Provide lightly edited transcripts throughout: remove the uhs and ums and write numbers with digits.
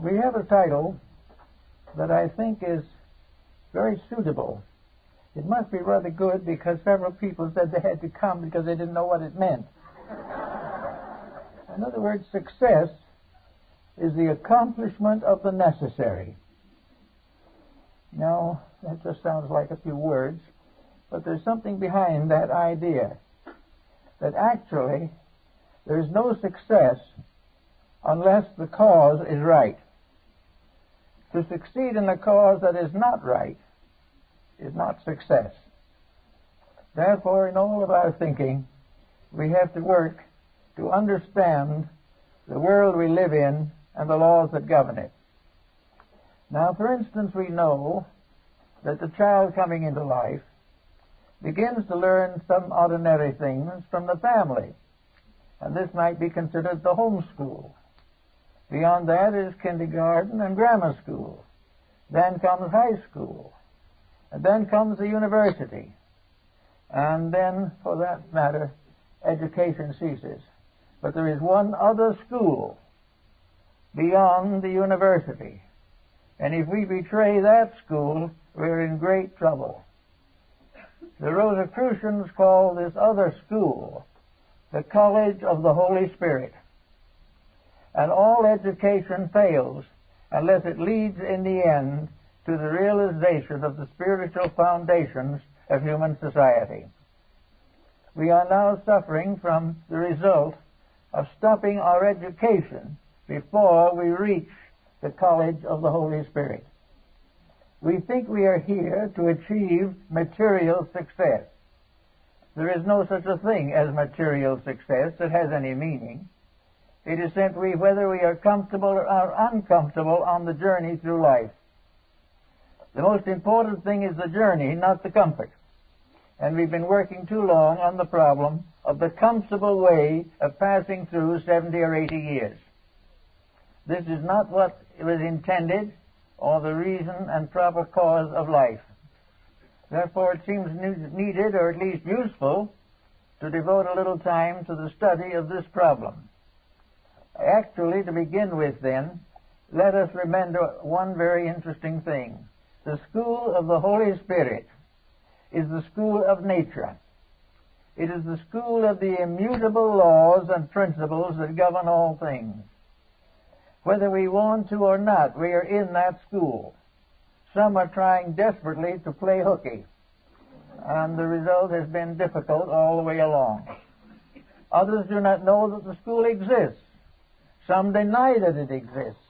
We have a title that I think is very suitable. It must be rather good because several people said they had to come because they didn't know what it meant. In other words, success is the accomplishment of the necessary. Now, that just sounds like a few words, but there's something behind that idea, that actually there's no success unless the cause is right. To succeed in a cause that is not right is not success. Therefore, in all of our thinking, we have to work to understand the world we live in and the laws that govern it. Now, for instance, we know that the child coming into life begins to learn some ordinary things from the family, and this might be considered the home school. Beyond that is kindergarten and grammar school. Then comes high school. And then comes the university. And then, for that matter, education ceases. But there is one other school beyond the university. And if we betray that school, we're in great trouble. The Rosicrucians call this other school the College of the Holy Spirit. And all education fails unless it leads in the end to the realization of the spiritual foundations of human society. We are now suffering from the result of stopping our education before we reach the College of the Holy Spirit. We think we are here to achieve material success. There is no such a thing as material success that has any meaning. It is simply whether we are comfortable or uncomfortable on the journey through life. The most important thing is the journey, not the comfort. And we've been working too long on the problem of the comfortable way of passing through 70 or 80 years. This is not what was intended or the reason and proper cause of life. Therefore, it seems needed, or at least useful, to devote a little time to the study of this problem. Actually, to begin with, then, let us remember one very interesting thing. The school of the Holy Spirit is the school of nature. It is the school of the immutable laws and principles that govern all things. Whether we want to or not, we are in that school. Some are trying desperately to play hooky, and the result has been difficult all the way along. Others do not know that the school exists. Some deny that it exists.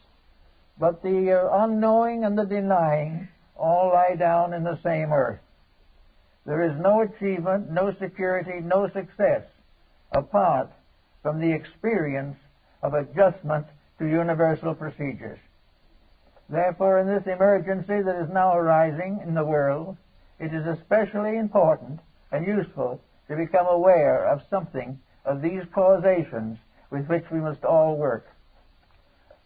But the unknowing and the denying all lie down in the same earth. There is no achievement, no security, no success apart from the experience of adjustment to universal procedures. Therefore, in this emergency that is now arising in the world, it is especially important and useful to become aware of something of these causations with which we must all work.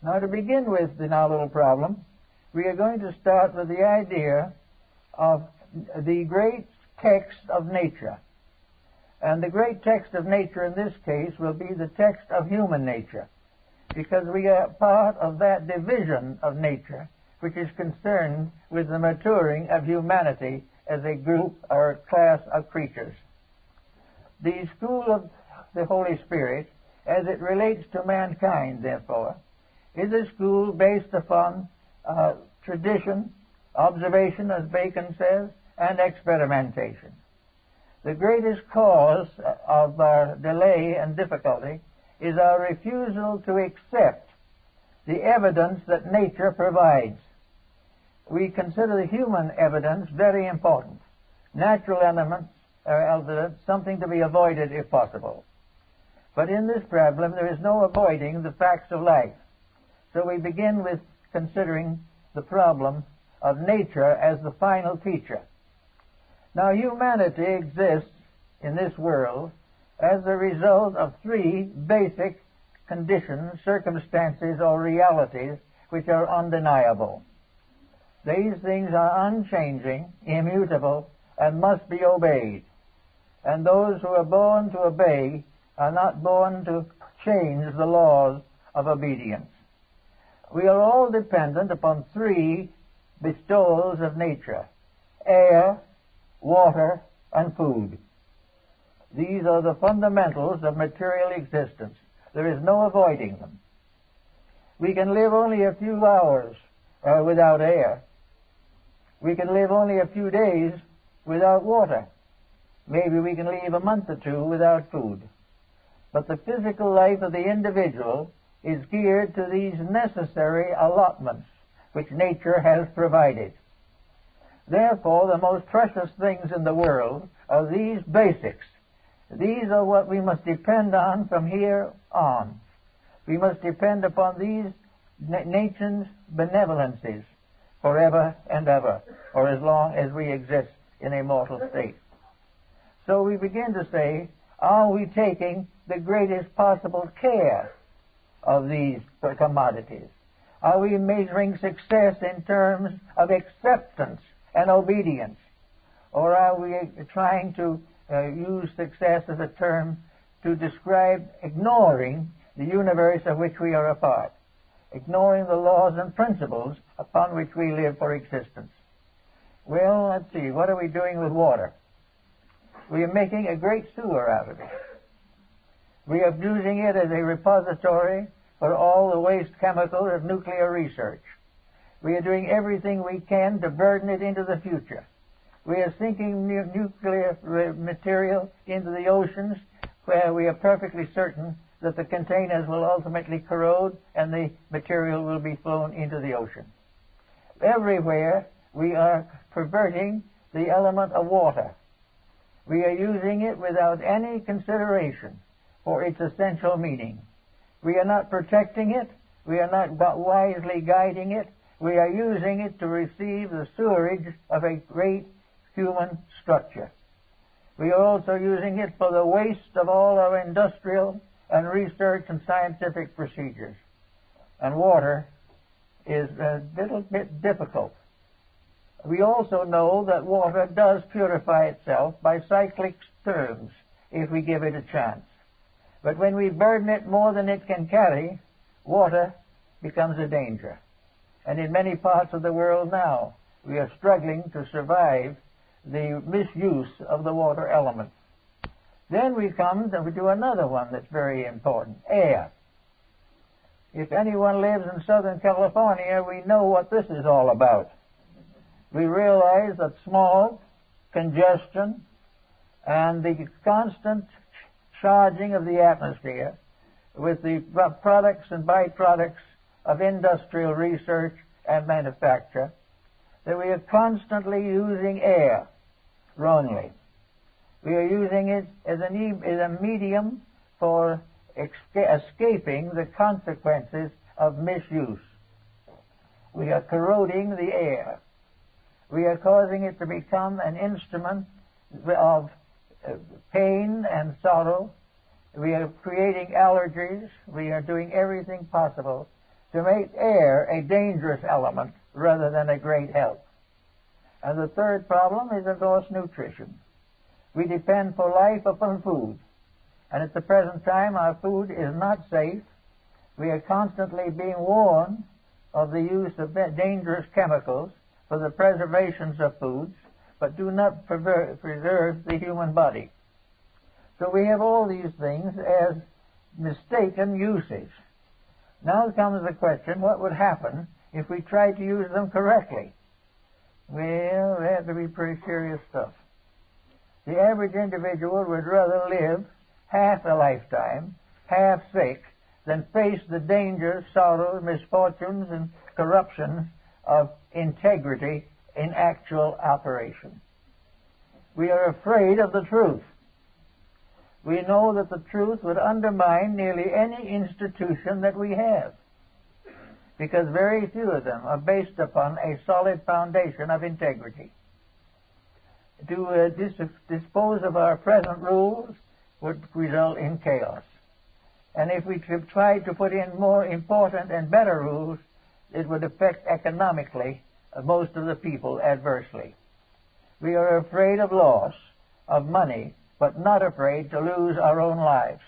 Now, to begin with in our little problem, we are going to start with the idea of the great text of nature. And the great text of nature in this case will be the text of human nature, because we are part of that division of nature which is concerned with the maturing of humanity as a group or class of creatures. The school of the Holy Spirit, as it relates to mankind, therefore, is a school based upon tradition, observation, as Bacon says, and experimentation. The greatest cause of our delay and difficulty is our refusal to accept the evidence that nature provides. We consider the human evidence very important. Natural elements are evidence, something to be avoided if possible. But in this problem, there is no avoiding the facts of life. So we begin with considering the problem of nature as the final teacher. Now, humanity exists in this world as a result of three basic conditions, circumstances, or realities which are undeniable. These things are unchanging, immutable, and must be obeyed. And those who are born to obey are not born to change the laws of obedience. We are all dependent upon three bestowals of nature: air, water, and food. These are the fundamentals of material existence. There is no avoiding them. We can live only a few hours without air. We can live only a few days without water. Maybe we can live a month or two without food. But the physical life of the individual is geared to these necessary allotments which nature has provided. Therefore, the most precious things in the world are these basics. These are what we must depend on from here on. We must depend upon these nature's benevolences forever and ever, or as long as we exist in a mortal state. So we begin to say, are we taking the greatest possible care of these commodities? Are we measuring success in terms of acceptance and obedience? Or are we trying to use success as a term to describe ignoring the universe of which we are a part, ignoring the laws and principles upon which we live for existence? Well, let's see, what are we doing with water? We are making a great sewer out of it. We are using it as a repository for all the waste chemicals of nuclear research. We are doing everything we can to burden it into the future. We are sinking nuclear material into the oceans where we are perfectly certain that the containers will ultimately corrode and the material will be flown into the ocean. Everywhere we are perverting the element of water. We are using it without any consideration for its essential meaning. We are not protecting it. We are not wisely guiding it. We are using it to receive the sewerage of a great human structure. We are also using it for the waste of all our industrial and research and scientific procedures. And water is a little bit difficult. We also know that water does purify itself by cyclic terms if we give it a chance. But when we burden it more than it can carry, water becomes a danger. And in many parts of the world now, we are struggling to survive the misuse of the water element. Then we come to do another one that's very important: air. If anyone lives in Southern California, we know what this is all about. We realize that smog, congestion, and the constant charging of the atmosphere with the products and byproducts of industrial research and manufacture, that we are constantly using air wrongly. We are using it as a medium for escaping the consequences of misuse. We are corroding the air. We are causing it to become an instrument of pain and sorrow. We are creating allergies. We are doing everything possible to make air a dangerous element rather than a great help. And the third problem is, of course, nutrition. We depend for life upon food. And at the present time, our food is not safe. We are constantly being warned of the use of dangerous chemicals for the preservations of foods, but do not preserve the human body. So we have all these things as mistaken usage. Now comes the question, what would happen if we tried to use them correctly? Well, that would be pretty serious stuff. The average individual would rather live half a lifetime, half sick, than face the dangers, sorrows, misfortunes, and corruptions of integrity in actual operation. We are afraid of the truth. We know that the truth would undermine nearly any institution that we have, because very few of them are based upon a solid foundation of integrity. To dispose of our present rules would result in chaos. And if we tried to put in more important and better rules, it would affect economically most of the people adversely. We are afraid of loss of money, but not afraid to lose our own lives.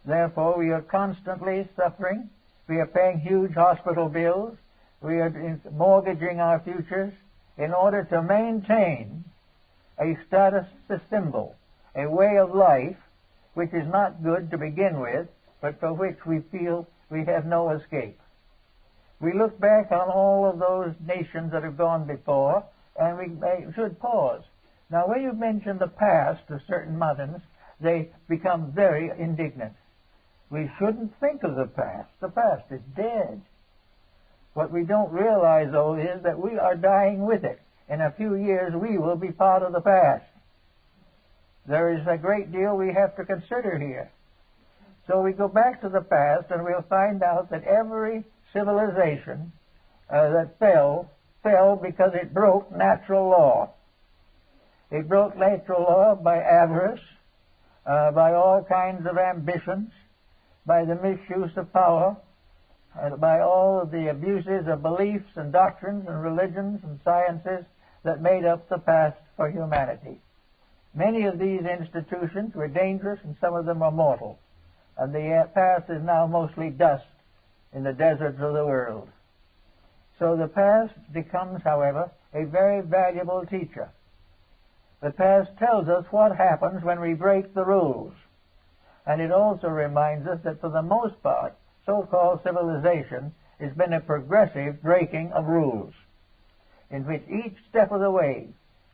Therefore, we are constantly suffering We are paying huge hospital bills. We are mortgaging our futures in order to maintain a status symbol, a way of life which is not good to begin with, but for which we feel we have no escape. We look back on all of those nations that have gone before, and we should pause. Now, when you mention the past to certain moderns, they become very indignant. We shouldn't think of the past. The past is dead. What we don't realize, though, is that we are dying with it. In a few years, we will be part of the past. There is a great deal we have to consider here. So we go back to the past, and we'll find out that every civilization that fell because it broke natural law. It broke natural law by avarice, by all kinds of ambitions, by the misuse of power, by all of the abuses of beliefs and doctrines and religions and sciences that made up the past for humanity. Many of these institutions were dangerous, and some of them were mortal. And the past is now mostly dust in the deserts of the world. So the past becomes, however, a very valuable teacher. The past tells us what happens when we break the rules. And it also reminds us that for the most part, so-called civilization has been a progressive breaking of rules, in which each step of the way,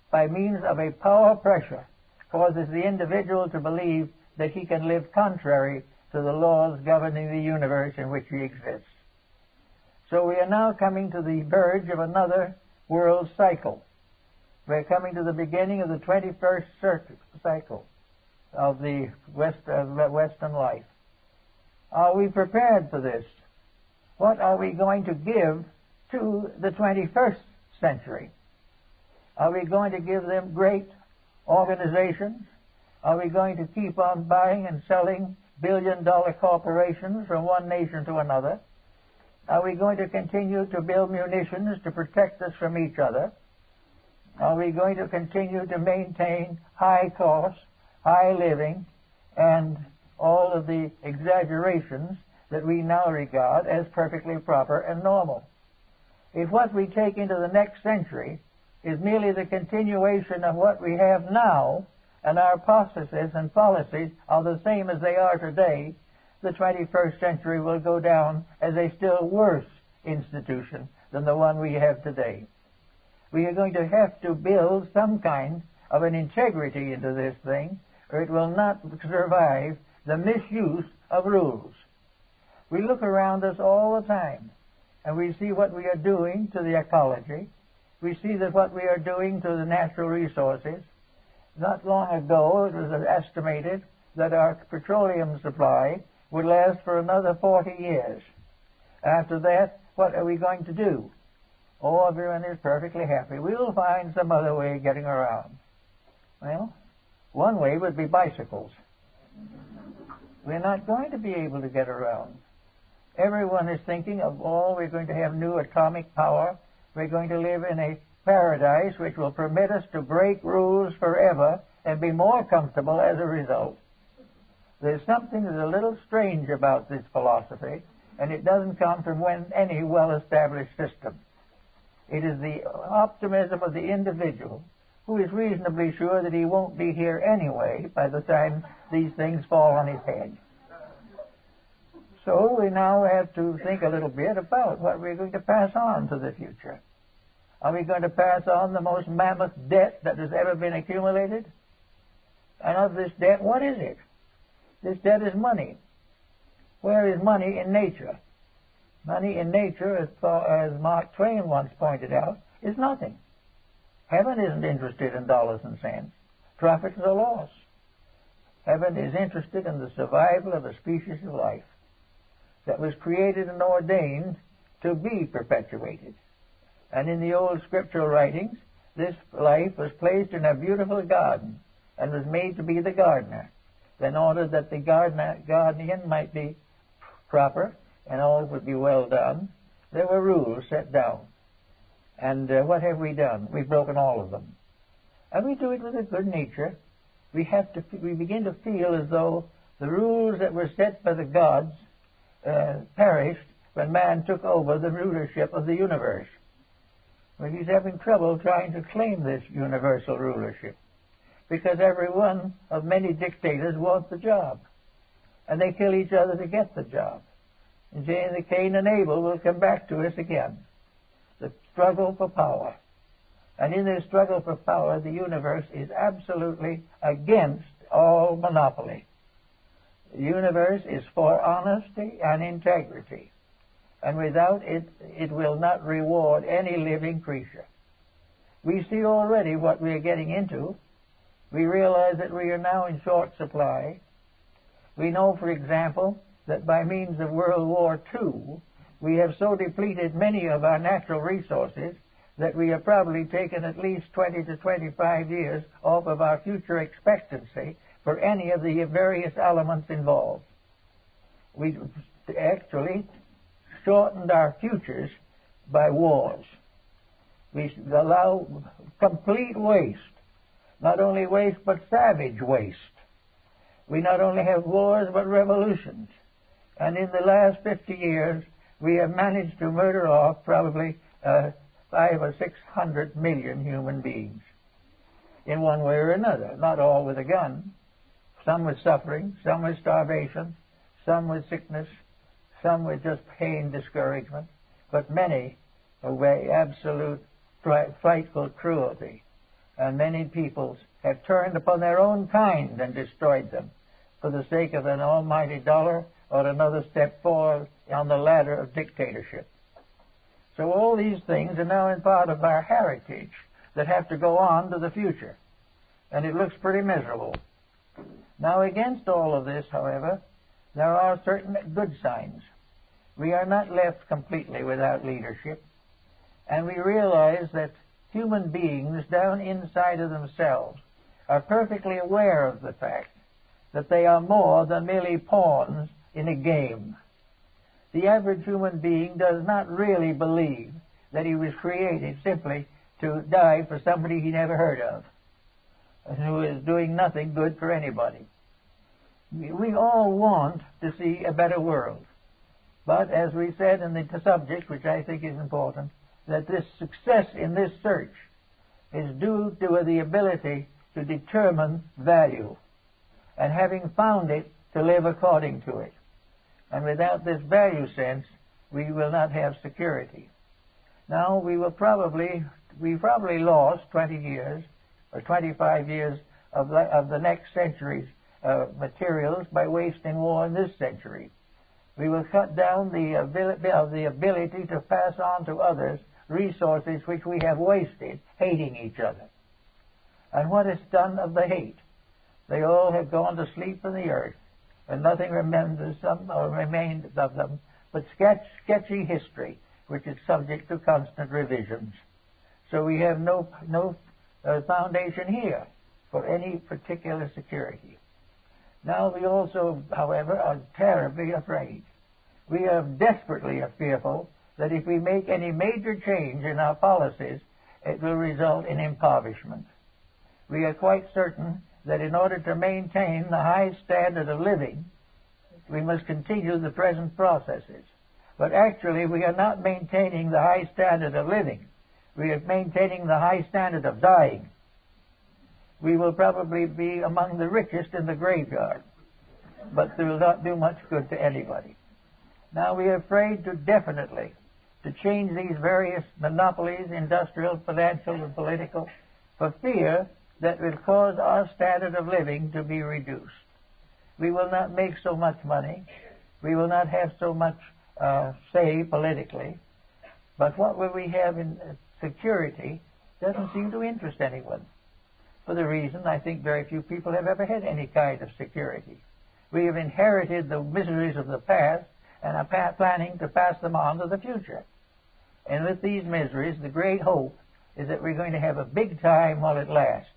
by means of a power pressure, causes the individual to believe that he can live contrary to the laws governing the universe in which he exists. So we are now coming to the verge of another world cycle. We're coming to the beginning of the 21st cycle of the Western life. Are we prepared for this? What are we going to give to the 21st century? Are we going to give them great organizations? Are we going to keep on buying and selling billion-dollar corporations from one nation to another? Are we going to continue to build munitions to protect us from each other? Are we going to continue to maintain high costs, high living, and all of the exaggerations that we now regard as perfectly proper and normal? If what we take into the next century is merely the continuation of what we have now, and our processes and policies are the same as they are today, the 21st century will go down as a still worse institution than the one we have today. We are going to have to build some kind of an integrity into this thing, or it will not survive the misuse of rules. We look around us all the time, and we see what we are doing to the ecology. We see that what we are doing to the natural resources. Not long ago, it was estimated that our petroleum supply would last for another 40 years. After that, what are we going to do? Oh, everyone is perfectly happy. We'll find some other way of getting around. Well, one way would be bicycles. We're not going to be able to get around. Everyone is thinking of, we're going to have new atomic power. We're going to live in a paradise which will permit us to break rules forever and be more comfortable as a result. There's something that's a little strange about this philosophy, and it doesn't come from any well-established system. It is the optimism of the individual who is reasonably sure that he won't be here anyway by the time these things fall on his head. So we now have to think a little bit about what we're going to pass on to the future. Are we going to pass on the most mammoth debt that has ever been accumulated? And of this debt, what is it? This debt is money. Where is money in nature? Money in nature, as Mark Twain once pointed out, is nothing. Heaven isn't interested in dollars and cents. Profits or loss. Heaven is interested in the survival of a species of life that was created and ordained to be perpetuated. And in the old scriptural writings, this life was placed in a beautiful garden and was made to be the gardener, in order that the guardian might be proper and all would be well done. There were rules set down. And what have we done? We've broken all of them. And we do it with a good nature. We begin to feel as though the rules that were set by the gods perished when man took over the rulership of the universe. But he's having trouble trying to claim this universal rulership, because every one of many dictators wants the job, and they kill each other to get the job. And the Cain and Abel will come back to us again. The struggle for power. And in this struggle for power, the universe is absolutely against all monopoly. The universe is for honesty and integrity. And without it, it will not reward any living creature. We see already what we are getting into. We realize that we are now in short supply. We know, for example, that by means of World War II, we have so depleted many of our natural resources that we have probably taken at least 20 to 25 years off of our future expectancy for any of the various elements involved. We actually shortened our futures by wars. We allow complete waste, not only waste but savage waste. We not only have wars but revolutions. And in the last 50 years, we have managed to murder off probably 500 or 600 million human beings in one way or another, not all with a gun. Some with suffering, some with starvation, some with sickness, some with just pain, discouragement, but many by absolute frightful cruelty. And many peoples have turned upon their own kind and destroyed them for the sake of an almighty dollar or another step forward on the ladder of dictatorship. So all these things are now in part of our heritage that have to go on to the future. And it looks pretty miserable. Now, against all of this, however, there are certain good signs. We are not left completely without leadership. And we realize that human beings down inside of themselves are perfectly aware of the fact that they are more than merely pawns in a game. The average human being does not really believe that he was created simply to die for somebody he never heard of, and who is doing nothing good for anybody. We all want to see a better world. But as we said in the subject, which I think is important, that this success in this search is due to the ability to determine value, and having found it, to live according to it. And without this value sense, we will not have security. Now, we probably lost 20 years or 25 years of the next century's materials by wasting war in this century. We will cut down the ability to pass on to others resources which we have wasted hating each other. And what is done of the hate? They all have gone to sleep in the earth, and nothing remembers them or remains of them but sketchy history, which is subject to constant revisions. So we have no foundation here for any particular security. Now we also, however, are terribly afraid. We are desperately fearful that if we make any major change in our policies, it will result in impoverishment. We are quite certain that in order to maintain the high standard of living, we must continue the present processes. But actually, we are not maintaining the high standard of living. We are maintaining the high standard of dying. We will probably be among the richest in the graveyard, but they will not do much good to anybody. Now, we are afraid to definitely to change these various monopolies, industrial, financial, and political, for fear that will cause our standard of living to be reduced. We will not make so much money. We will not have so much say politically. But what will we have in security doesn't seem to interest anyone. For the reason, I think very few people have ever had any kind of security. We have inherited the miseries of the past and are planning to pass them on to the future. And with these miseries, the great hope is that we're going to have a big time while it lasts.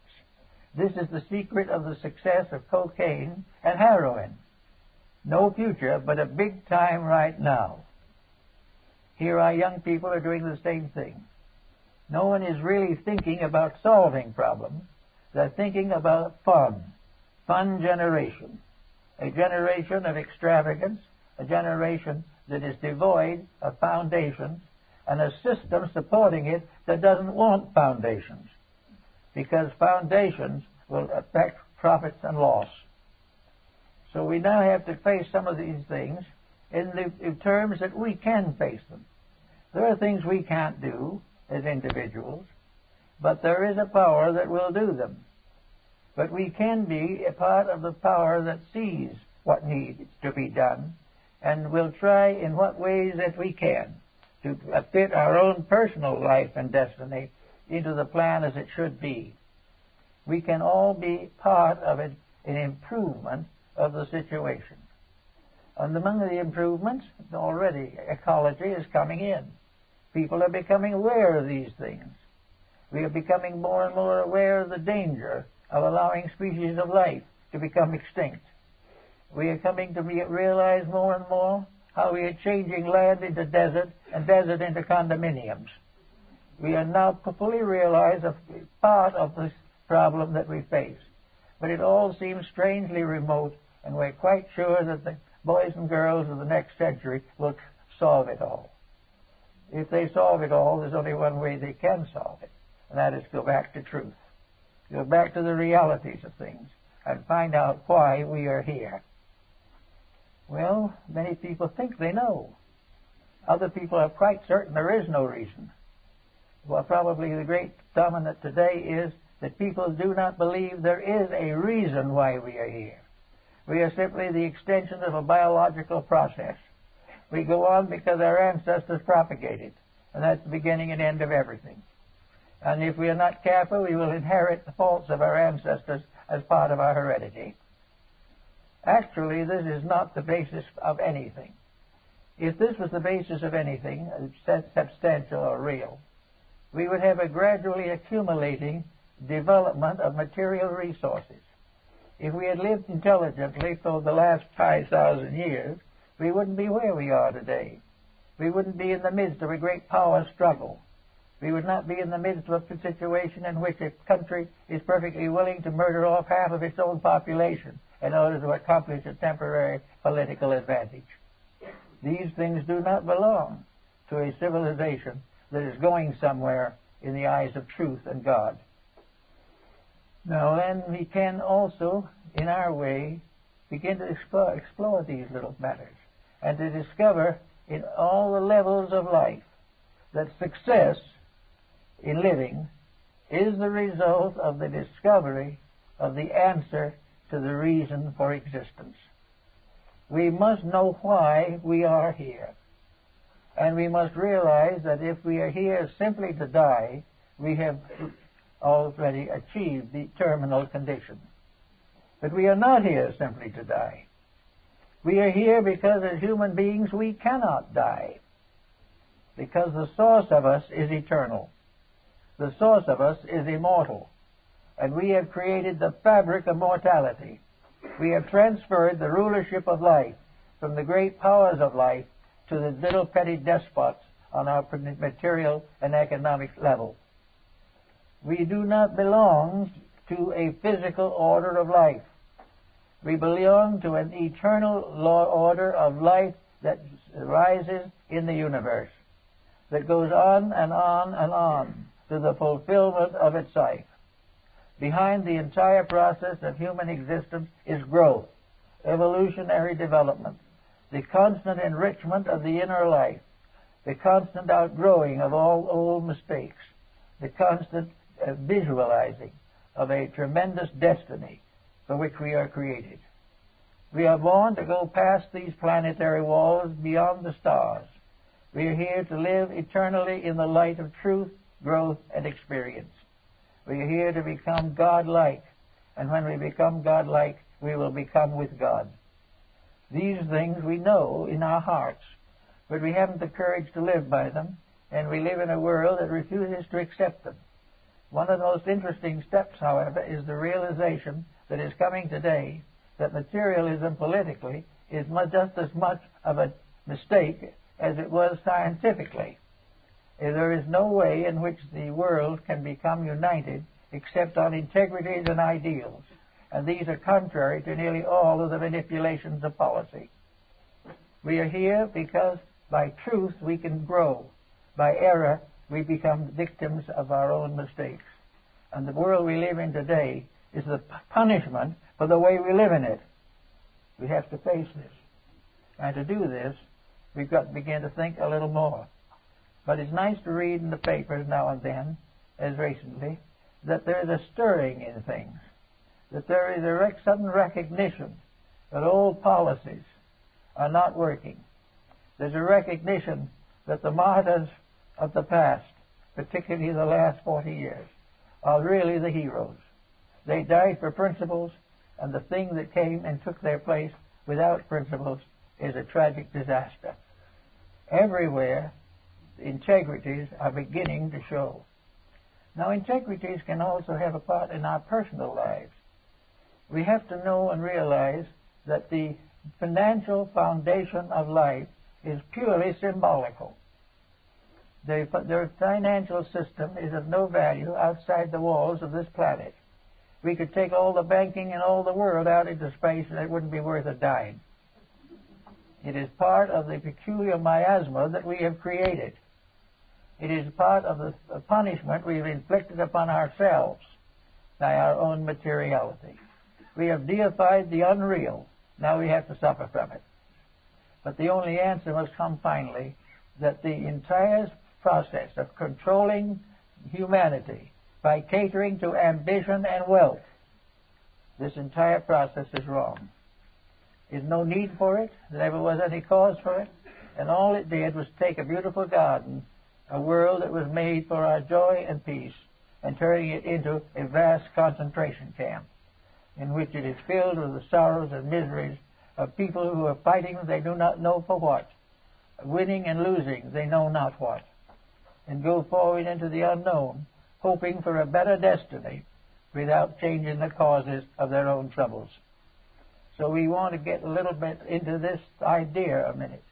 This is the secret of the success of cocaine and heroin. No future, but a big time right now. Here our young people are doing the same thing. No one is really thinking about solving problems. They're thinking about fun generation. A generation of extravagance, a generation that is devoid of foundations and a system supporting it that doesn't want foundations, because foundations will affect profits and loss. So we now have to face some of these things in the terms that we can face them. There are things we can't do as individuals, but there is a power that will do them. But we can be a part of the power that sees what needs to be done, and will try in what ways that we can to fit our own personal life and destiny into the plan as it should be. We can all be part of an improvement of the situation. And among the improvements, already ecology is coming in. People are becoming aware of these things. We are becoming more and more aware of the danger of allowing species of life to become extinct. We are coming to realize more and more how we are changing land into desert and desert into condominiums. We are now fully realize a part of this problem that we face. But it all seems strangely remote, and we're quite sure that the boys and girls of the next century will solve it all. If they solve it all, there's only one way they can solve it, and that is go back to truth. Go back to the realities of things and find out why we are here. Well, many people think they know. Other people are quite certain there is no reason. Well, probably the great dominant today is that people do not believe there is a reason why we are here. We are simply the extension of a biological process. We go on because our ancestors propagated, and that's the beginning and end of everything. And if we are not careful, we will inherit the faults of our ancestors as part of our heredity. Actually, this is not the basis of anything. If this was the basis of anything, substantial or real, we would have a gradually accumulating development of material resources. If we had lived intelligently for the last 5,000 years, we wouldn't be where we are today. We wouldn't be in the midst of a great power struggle. We would not be in the midst of a situation in which a country is perfectly willing to murder off half of its own population in order to accomplish a temporary political advantage. These things do not belong to a civilization that is going somewhere in the eyes of truth and God. Now then, we can also, in our way, begin to explore these little matters and to discover in all the levels of life that success in living is the result of the discovery of the answer to the reason for existence. We must know why we are here. And we must realize that if we are here simply to die, we have already achieved the terminal condition. But we are not here simply to die. We are here because as human beings we cannot die, because the source of us is eternal. The source of us is immortal, and we have created the fabric of mortality. We have transferred the rulership of life from the great powers of life to the little petty despots on our material and economic level. We do not belong to a physical order of life. We belong to an eternal law order of life that rises in the universe, that goes on and on and on to the fulfillment of its life. Behind the entire process of human existence is growth, evolutionary development, the constant enrichment of the inner life, the constant outgrowing of all old mistakes, the constant visualizing of a tremendous destiny for which we are created. We are born to go past these planetary walls beyond the stars. We are here to live eternally in the light of truth, growth, and experience. We are here to become God-like, and when we become God-like, we will become with God. These things we know in our hearts, but we haven't the courage to live by them, and we live in a world that refuses to accept them. One of the most interesting steps, however, is the realization that is coming today that materialism politically is just as much of a mistake as it was scientifically. There is no way in which the world can become united except on integrities and ideals, and these are contrary to nearly all of the manipulations of policy. We are here because by truth we can grow. By error we become victims of our own mistakes. And the world we live in today is the punishment for the way we live in it. We have to face this. And to do this, we've got to begin to think a little more. But it's nice to read in the papers now and then, as recently, that there is a stirring in things, that there is a sudden recognition that old policies are not working. There's a recognition that the martyrs of the past, particularly the last 40 years, are really the heroes. They died for principles, and the thing that came and took their place without principles is a tragic disaster. Everywhere, integrities are beginning to show. Now, integrities can also have a part in our personal lives. We have to know and realize that the financial foundation of life is purely symbolical. The financial system is of no value outside the walls of this planet. We could take all the banking in all the world out into space and it wouldn't be worth a dime. It is part of the peculiar miasma that we have created. It is part of the punishment we have inflicted upon ourselves by our own materiality. We have deified the unreal. Now we have to suffer from it. But the only answer must come finally, that the entire process of controlling humanity by catering to ambition and wealth, this entire process is wrong. There's no need for it. There never was any cause for it. And all it did was take a beautiful garden, a world that was made for our joy and peace, and turning it into a vast concentration camp in which it is filled with the sorrows and miseries of people who are fighting they do not know for what, winning and losing they know not what, and go forward into the unknown, hoping for a better destiny without changing the causes of their own troubles. So we want to get a little bit into this idea a minute,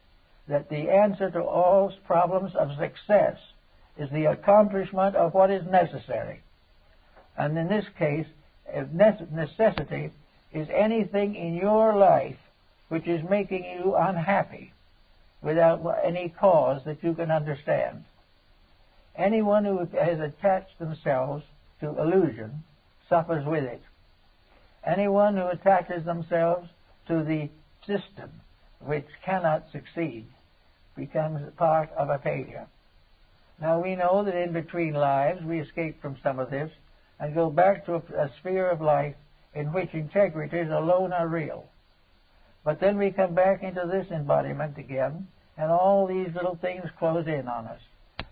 that the answer to all problems of success is the accomplishment of what is necessary. And in this case, necessity is anything in your life which is making you unhappy without any cause that you can understand. Anyone who has attached themselves to illusion suffers with it. Anyone who attaches themselves to the system which cannot succeed becomes part of a failure. Now we know that in between lives we escape from some of this and go back to a sphere of life in which integrities alone are real. But then we come back into this embodiment again, and all these little things close in on us.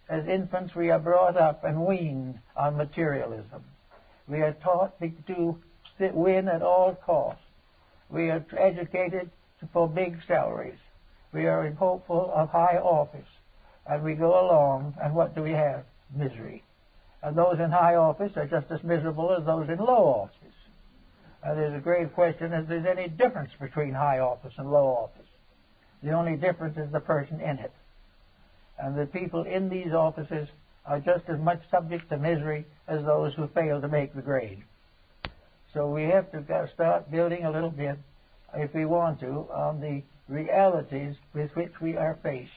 As infants we are brought up and weaned on materialism. We are taught to win at all costs. We are educated for big salaries. We are hopeful of high office. And we go along, and what do we have? Misery. And those in high office are just as miserable as those in low office. And there's a great question if there's any difference between high office and low office. The only difference is the person in it. And the people in these offices are just as much subject to misery as those who fail to make the grade. So we have to start building a little bit, if we want to, on the realities with which we are faced.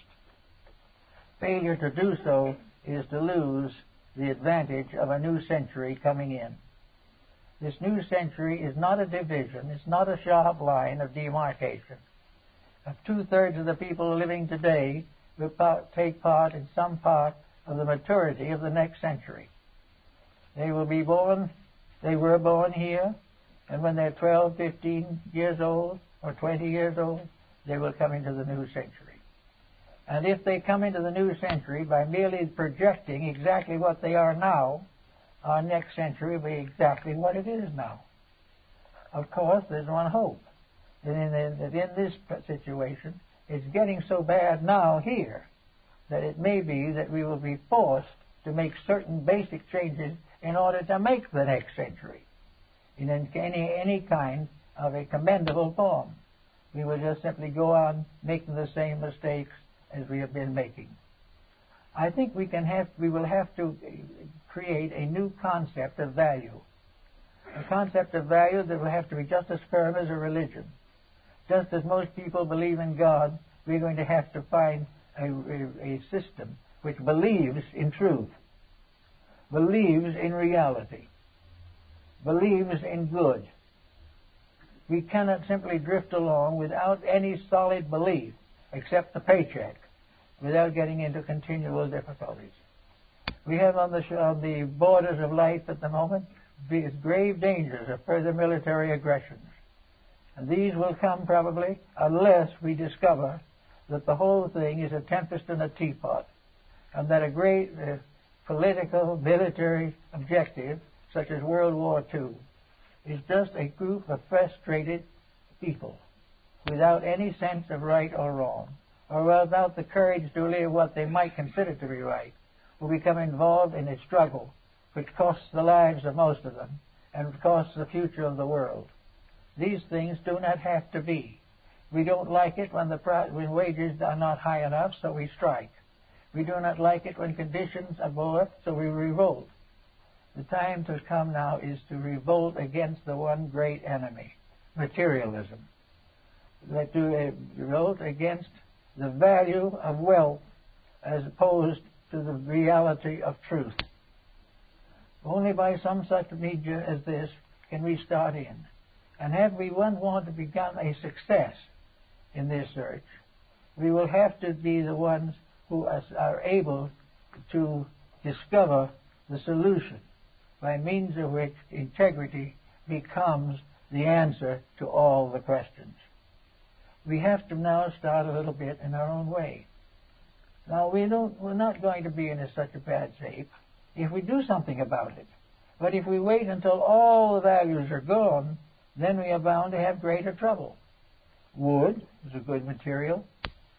Failure to do so is to lose the advantage of a new century coming in. This new century is not a division, it's not a sharp line of demarcation. Two-thirds of the people living today will take part in some part of the maturity of the next century. They will be born, they were born here, and when they're 12, 15 years old, or 20 years old, they will come into the new century. And if they come into the new century by merely projecting exactly what they are now, our next century will be exactly what it is now. Of course, there's one hope. That in this situation, it's getting so bad now here that it may be that we will be forced to make certain basic changes in order to make the next century in any kind of a commendable form. We will just simply go on making the same mistakes as we have been making. I think we will have to create a new concept of value. A concept of value that will have to be just as firm as a religion. Just as most people believe in God, we're going to have to find a system which believes in truth, believes in reality, believes in good. We cannot simply drift along without any solid belief, except the paycheck, without getting into continual difficulties. We have on the borders of life at the moment these grave dangers of further military aggressions. And these will come probably unless we discover that the whole thing is a tempest in a teapot, and that a great political, military objective, such as World War II, is just a group of frustrated people without any sense of right or wrong, or without the courage to live what they might consider to be right, will become involved in a struggle which costs the lives of most of them and costs the future of the world. These things do not have to be. We don't like it when wages are not high enough, so we strike. We do not like it when conditions are poor, so we revolt. The time to come now is to revolt against the one great enemy, materialism. To revolt against the value of wealth as opposed to the reality of truth. Only by some such media as this can we start in. And have we want to become a success in this search, we will have to be the ones who are able to discover the solution, by means of which integrity becomes the answer to all the questions. We have to now start a little bit in our own way. Now, we're not going to be in such a bad shape if we do something about it. But if we wait until all the values are gone, then we are bound to have greater trouble. Wood is a good material.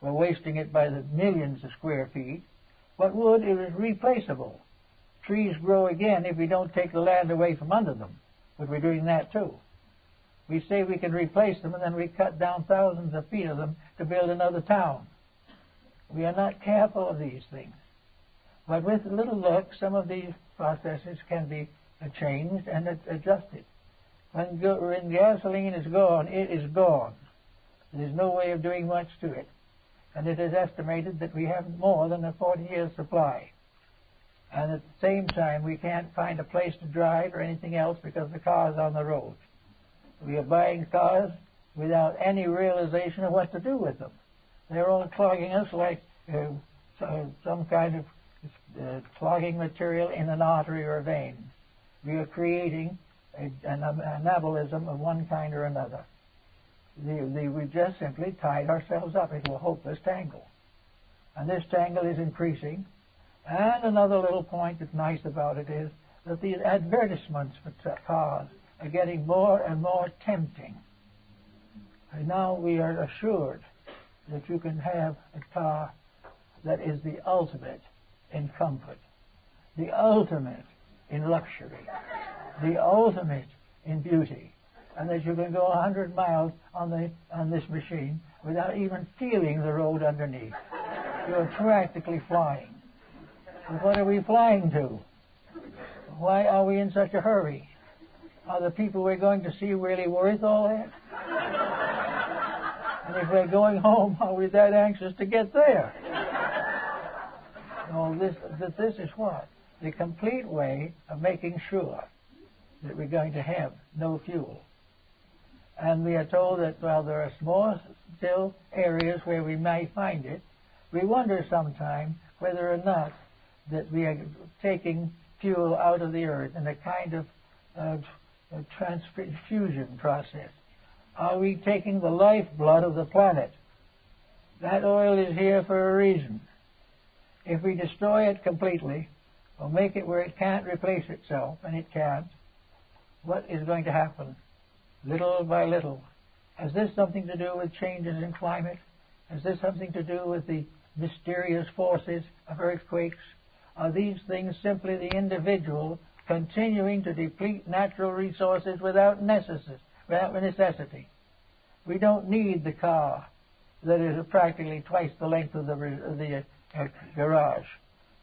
We're wasting it by the millions of square feet. But wood is replaceable. Trees grow again if we don't take the land away from under them. But we're doing that too. We say we can replace them, and then we cut down thousands of feet of them to build another town. We are not careful of these things. But with a little luck, some of these processes can be changed and adjusted. When gasoline is gone, it is gone. There's no way of doing much to it. And it is estimated that we have more than a 40-year supply. And at the same time, we can't find a place to drive or anything else because the car's on the road. We are buying cars without any realization of what to do with them. They're all clogging us like some kind of clogging material in an artery or a vein. We are creating an anabolism of one kind or another. We just simply tied ourselves up into a hopeless tangle. And this tangle is increasing. And another little point that's nice about it is that these advertisements for cars are getting more and more tempting. And now we are assured that you can have a car that is the ultimate in comfort, the ultimate in luxury, the ultimate in beauty, and that you can go 100 miles on this machine without even feeling the road underneath. You're practically flying. But what are we flying to? Why are we in such a hurry? Are the people we're going to see really worth all that? And if we're going home, are we that anxious to get there? No, this is what? The complete way of making sure that we're going to have no fuel. And we are told that while there are small still areas where we might find it, we wonder sometime whether or not that we are taking fuel out of the earth in a kind of transfusion process. Are we taking the lifeblood of the planet? That oil is here for a reason. If we destroy it completely, or make it where it can't replace itself, and it can't, what is going to happen? Little by little. Has this something to do with changes in climate? Has this something to do with the mysterious forces of earthquakes? Are these things simply the individual continuing to deplete natural resources without necessity? We don't need the car that is practically twice the length of the garage.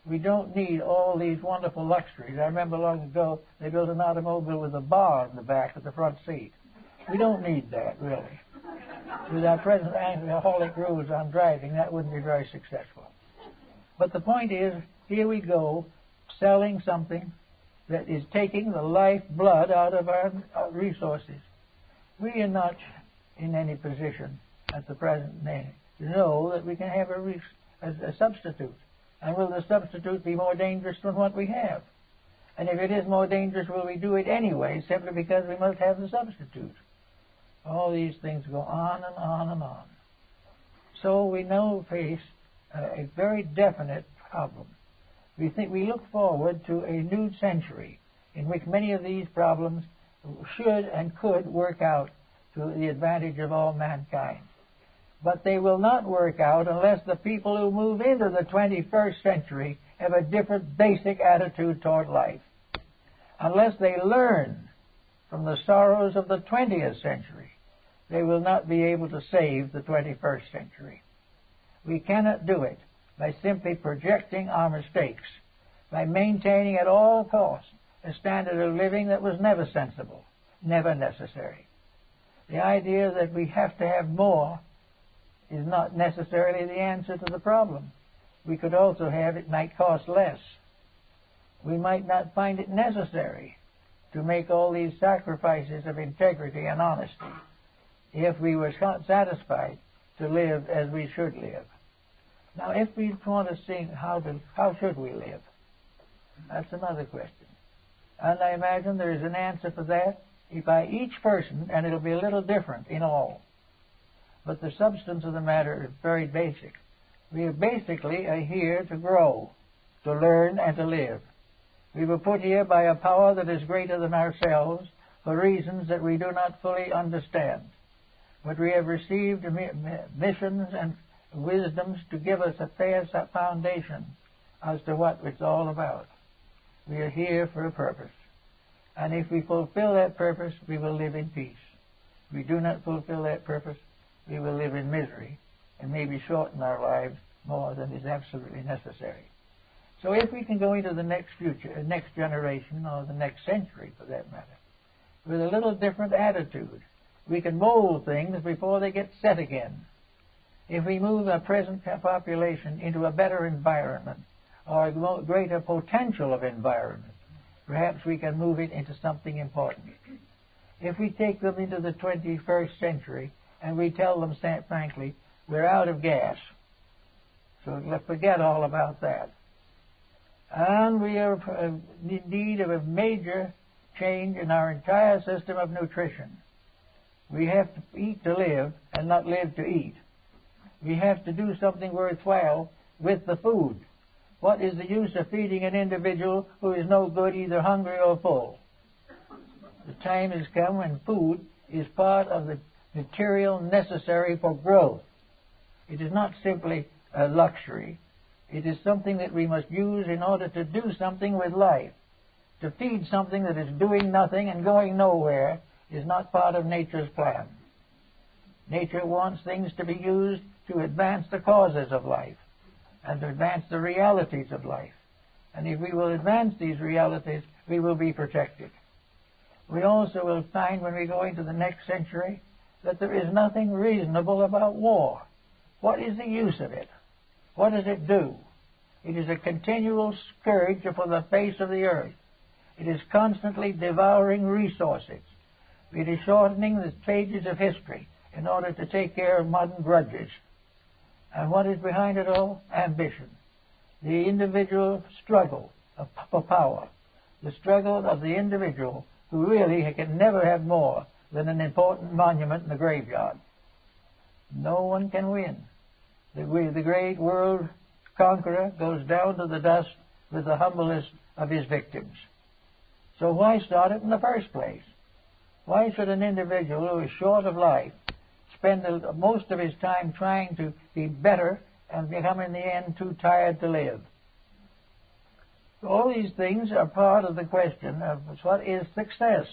We don't need all these wonderful luxuries. I remember long ago they built an automobile with a bar in the back of the front seat. We don't need that, really. with our present alcoholic rules on driving, that wouldn't be very successful. But the point is, here we go, selling something that is taking the lifeblood out of our resources. We are not in any position at the present day to know that we can have a substitute. And will the substitute be more dangerous than what we have? And if it is more dangerous, will we do it anyway, simply because we must have the substitute? All these things go on and on and on. So we now face a very definite problem. We look forward to a new century in which many of these problems should and could work out to the advantage of all mankind. But they will not work out unless the people who move into the 21st century have a different basic attitude toward life. Unless they learn from the sorrows of the 20th century, they will not be able to save the 21st century. We cannot do it by simply projecting our mistakes, by maintaining at all costs a standard of living that was never sensible, never necessary. The idea that we have to have more is not necessarily the answer to the problem. We could also have it might cost less. We might not find it necessary to make all these sacrifices of integrity and honesty if we were satisfied to live as we should live. Now, if we want to see how should we live, that's another question. And I imagine there is an answer for that by each person, and it'll be a little different in all. But the substance of the matter is very basic. We are basically here to grow, to learn, and to live. We were put here by a power that is greater than ourselves for reasons that we do not fully understand. But we have received missions and wisdoms to give us a fair foundation as to what it's all about. We are here for a purpose. And if we fulfill that purpose, we will live in peace. If we do not fulfill that purpose, we will live in misery and maybe shorten our lives more than is absolutely necessary. So if we can go into the next generation, or the next century for that matter, with a little different attitude, we can mold things before they get set again. If we move our present population into a better environment, or a greater potential of environment, perhaps we can move it into something important. If we take them into the 21st century and we tell them frankly, we're out of gas, so let's forget all about that. And we are in need of a major change in our entire system of nutrition. We have to eat to live and not live to eat. We have to do something worthwhile with the food. What is the use of feeding an individual who is no good, either hungry or full? The time has come when food is part of the material necessary for growth. It is not simply a luxury. It is something that we must use in order to do something with life. To feed something that is doing nothing and going nowhere is not part of nature's plan. Nature wants things to be used to advance the causes of life and to advance the realities of life. And if we will advance these realities, we will be protected. We also will find when we go into the next century that there is nothing reasonable about war. What is the use of it? What does it do? It is a continual scourge upon the face of the earth. It is constantly devouring resources. It is shortening the pages of history in order to take care of modern grudges. And what is behind it all? Ambition. The individual struggle for power. The struggle of the individual who really can never have more than an important monument in the graveyard. No one can win. The great world conqueror goes down to the dust with the humblest of his victims. So why start it in the first place? Why should an individual who is short of life spend most of his time trying to be better and become in the end too tired to live? All these things are part of the question of what is success.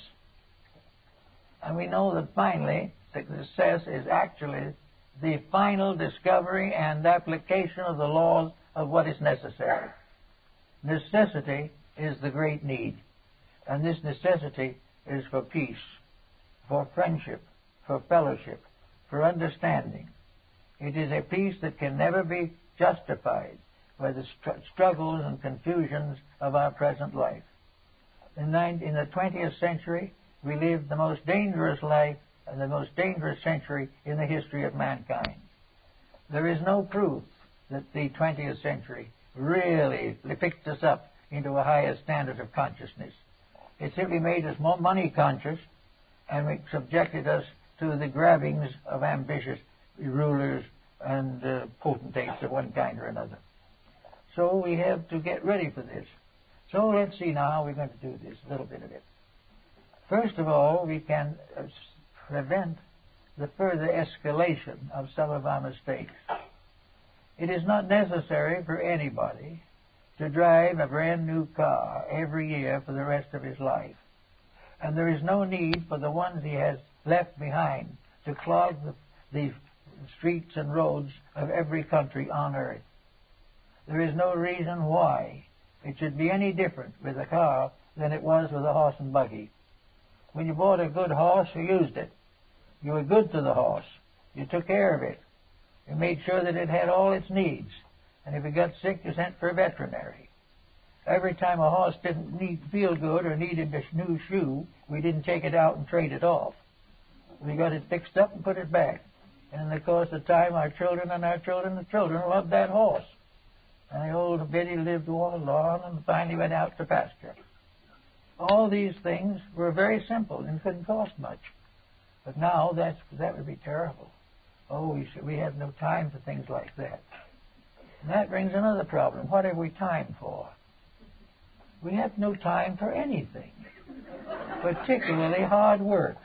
And we know that finally success is actually the final discovery and application of the laws of what is necessary. Necessity is the great need. And this necessity is for peace, for friendship, for fellowship, for understanding. It is a peace that can never be justified by the struggles and confusions of our present life. In the 20th century, we lived the most dangerous life and the most dangerous century in the history of mankind. There is no proof that the 20th century really picked us up into a higher standard of consciousness. It simply made us more money conscious, and it subjected us to the grabbings of ambitious rulers and potentates of one kind or another. So we have to get ready for this. So let's see now how we're going to do this, a little bit of it. First of all, we can prevent the further escalation of some of our mistakes. It is not necessary for anybody to drive a brand new car every year for the rest of his life. And there is no need for the ones he has left behind to clog the streets and roads of every country on earth. There is no reason why it should be any different with a car than it was with a horse and buggy. When you bought a good horse, you used it. You were good to the horse. You took care of it. You made sure that it had all its needs. And if it got sick, you sent for a veterinary. Every time a horse didn't feel good or needed a new shoe, we didn't take it out and trade it off. We got it fixed up and put it back. And in the course of time, our children and our children's children loved that horse. And the old biddy lived all along and finally went out to pasture. All these things were very simple and couldn't cost much. But now that would be terrible. Oh, we have no time for things like that. And that brings another problem. What have we time for? We have no time for anything, particularly hard work.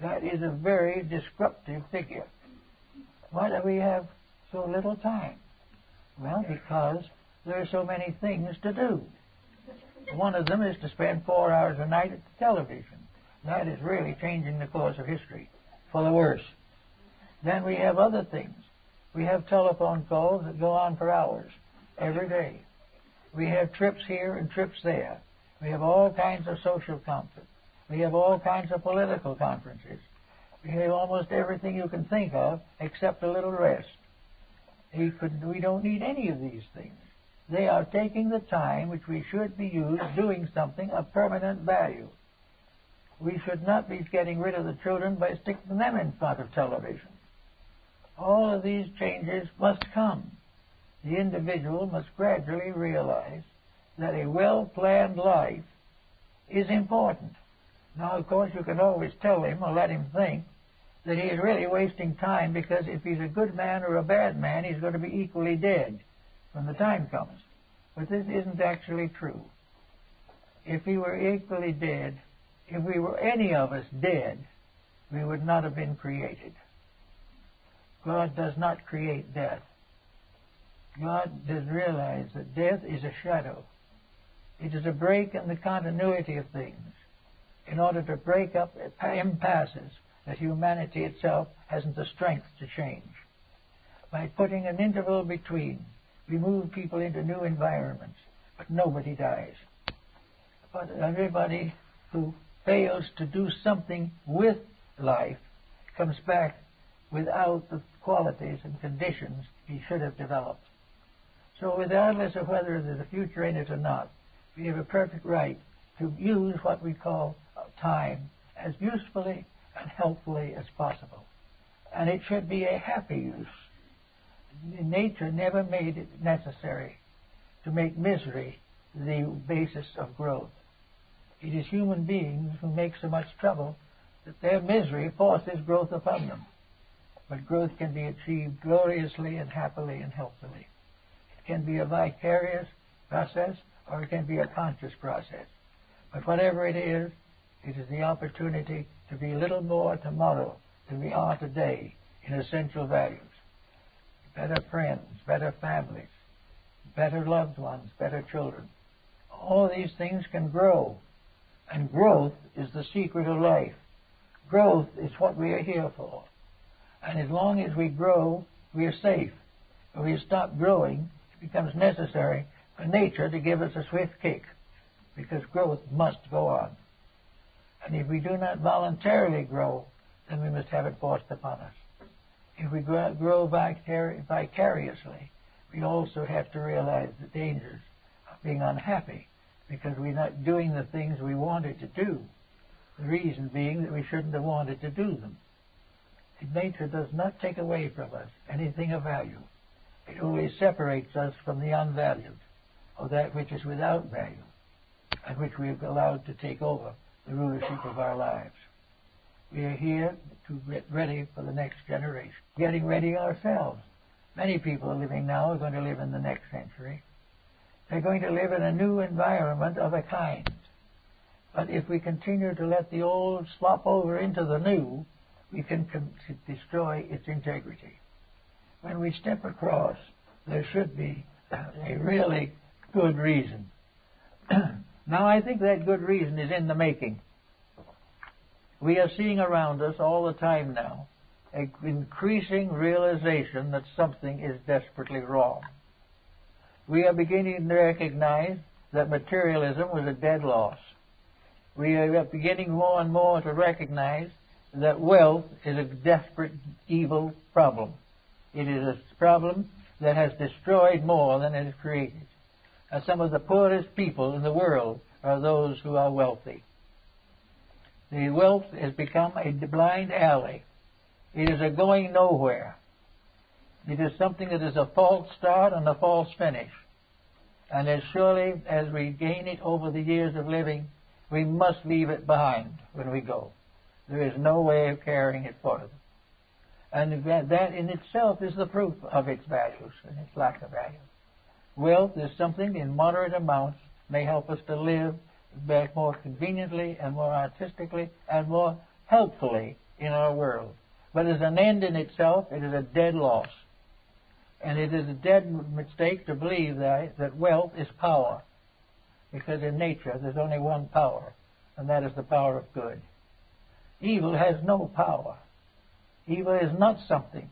That is a very disruptive figure. Why do we have so little time? Well, because there are so many things to do. One of them is to spend 4 hours a night at the television. That is really changing the course of history for the worse. Then we have other things. We have telephone calls that go on for hours every day. We have trips here and trips there. We have all kinds of social conferences. We have all kinds of political conferences. We have almost everything you can think of except a little rest. We don't need any of these things. They are taking the time which we should be used doing something of permanent value. We should not be getting rid of the children by sticking them in front of television. All of these changes must come. The individual must gradually realize that a well-planned life is important. Now, of course, you can always tell him or let him think that he is really wasting time, because if he's a good man or a bad man, he's going to be equally dead when the time comes. But this isn't actually true. If he were equally dead, if we were any of us dead, we would not have been created. God does not create death. God does realize that death is a shadow. It is a break in the continuity of things in order to break up impasses that humanity itself hasn't the strength to change. By putting an interval between, we move people into new environments, but nobody dies. But everybody who fails to do something with life comes back without the qualities and conditions he should have developed. So regardless of whether there's a future in it or not, we have a perfect right to use what we call time as usefully and helpfully as possible. And it should be a happy use. Nature never made it necessary to make misery the basis of growth. It is human beings who make so much trouble that their misery forces growth upon them. But growth can be achieved gloriously and happily and healthily. It can be a vicarious process, or it can be a conscious process. But whatever it is the opportunity to be a little more tomorrow than we are today in essential values. Better friends, better families, better loved ones, better children. All these things can grow. And growth is the secret of life. Growth is what we are here for. And as long as we grow, we are safe. If we stop growing, it becomes necessary for nature to give us a swift kick, because growth must go on. And if we do not voluntarily grow, then we must have it forced upon us. If we grow vicariously, we also have to realize the dangers of being unhappy because we're not doing the things we wanted to do. The reason being that we shouldn't have wanted to do them. Nature does not take away from us anything of value. It only separates us from the unvalued, or that which is without value, and which we have allowed to take over the rulership of our lives. We are here to get ready for the next generation, getting ready ourselves. Many people living now are going to live in the next century. They're going to live in a new environment of a kind. But if we continue to let the old slop over into the new, we can destroy its integrity. When we step across, there should be a really good reason. Now, I think that good reason is in the making. We are seeing around us all the time now an increasing realization that something is desperately wrong. We are beginning to recognize that materialism was a dead loss. We are beginning more and more to recognize that wealth is a desperate, evil problem. It is a problem that has destroyed more than it has created. Some of the poorest people in the world are those who are wealthy. The wealth has become a blind alley. It is a going nowhere. It is something that is a false start and a false finish. And as surely as we gain it over the years of living, we must leave it behind when we go. There is no way of carrying it forward. And that in itself is the proof of its values and its lack of value. Wealth is something in moderate amounts may help us to live back more conveniently and more artistically and more helpfully in our world. But as an end in itself, it is a dead loss. And it is a dead mistake to believe that wealth is power. Because in nature there's only one power, and that is the power of good. Evil has no power. Evil is not something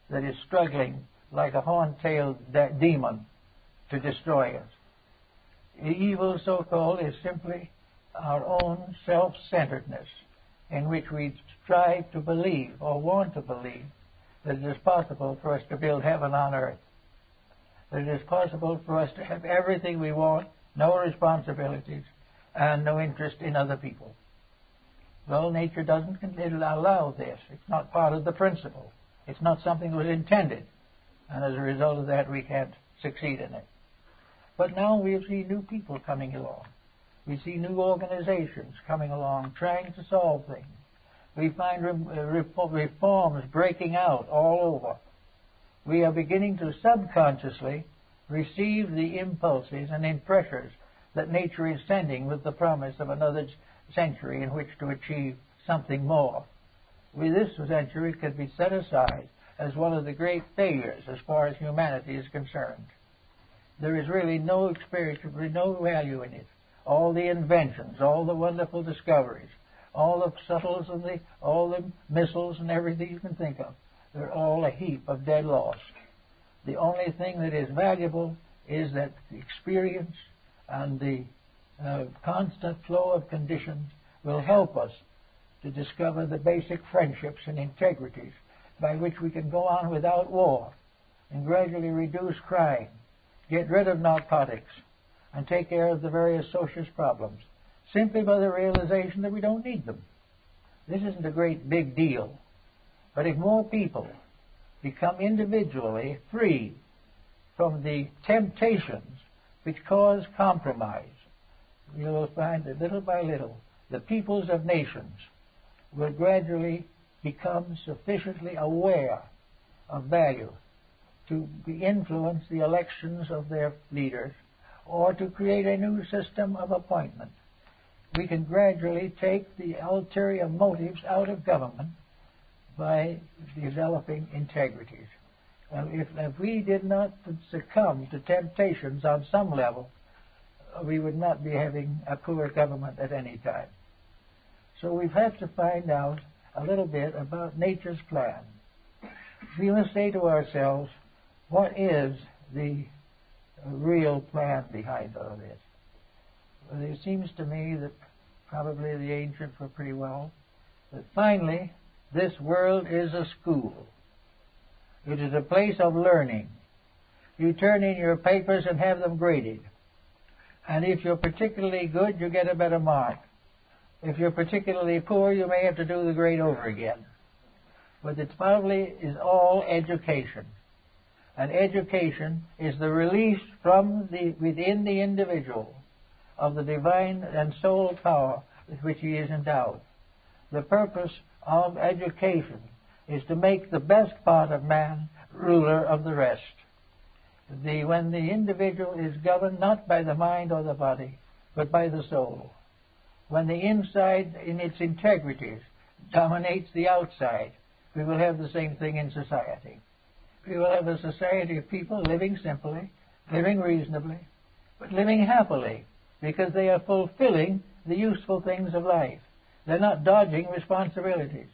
that is struggling like a horn-tailed demon to destroy us. Evil, so-called, is simply our own self-centeredness in which we strive to believe or want to believe that it is possible for us to build heaven on earth, that it is possible for us to have everything we want, no responsibilities, and no interest in other people. Well, nature doesn't allow this. It's not part of the principle. It's not something that was intended. And as a result of that, we can't succeed in it. But now we see new people coming along. We see new organizations coming along trying to solve things. We find reforms breaking out all over. We are beginning to subconsciously receive the impulses and impressors that nature is sending with the promise of another century in which to achieve something more. This century could be set aside as one of the great failures as far as humanity is concerned. There is really no experience, no value in it. All the inventions, all the wonderful discoveries, all the shuttles and all the missiles and everything you can think of, they're all a heap of dead loss. The only thing that is valuable is that the experience and the constant flow of conditions will help us to discover the basic friendships and integrities by which we can go on without war and gradually reduce crime, get rid of narcotics, and take care of the various social problems simply by the realization that we don't need them. This isn't a great big deal. But if more people become individually free from the temptations which cause compromise, you will find that little by little the peoples of nations will gradually become sufficiently aware of value to influence the elections of their leaders or to create a new system of appointment. We can gradually take the ulterior motives out of government by developing integrities. If we did not succumb to temptations on some level, we would not be having a poor government at any time. So we've had to find out a little bit about nature's plan. We must say to ourselves, what is the real plan behind all this? Well, it seems to me that probably the ancients were pretty well, but finally This world is a school. It is a place of learning. You turn in your papers and have them graded. And if you're particularly good, you get a better mark. If you're particularly poor, you may have to do the grade over again. But it probably is all education. And education is the release from within the individual of the divine and soul power with which he is endowed. The purpose of education is to make the best part of man ruler of the rest. When the individual is governed not by the mind or the body, but by the soul, when the inside in its integrities dominates the outside, we will have the same thing in society. We will have a society of people living simply, living reasonably, but living happily, because they are fulfilling the useful things of life. They're not dodging responsibilities.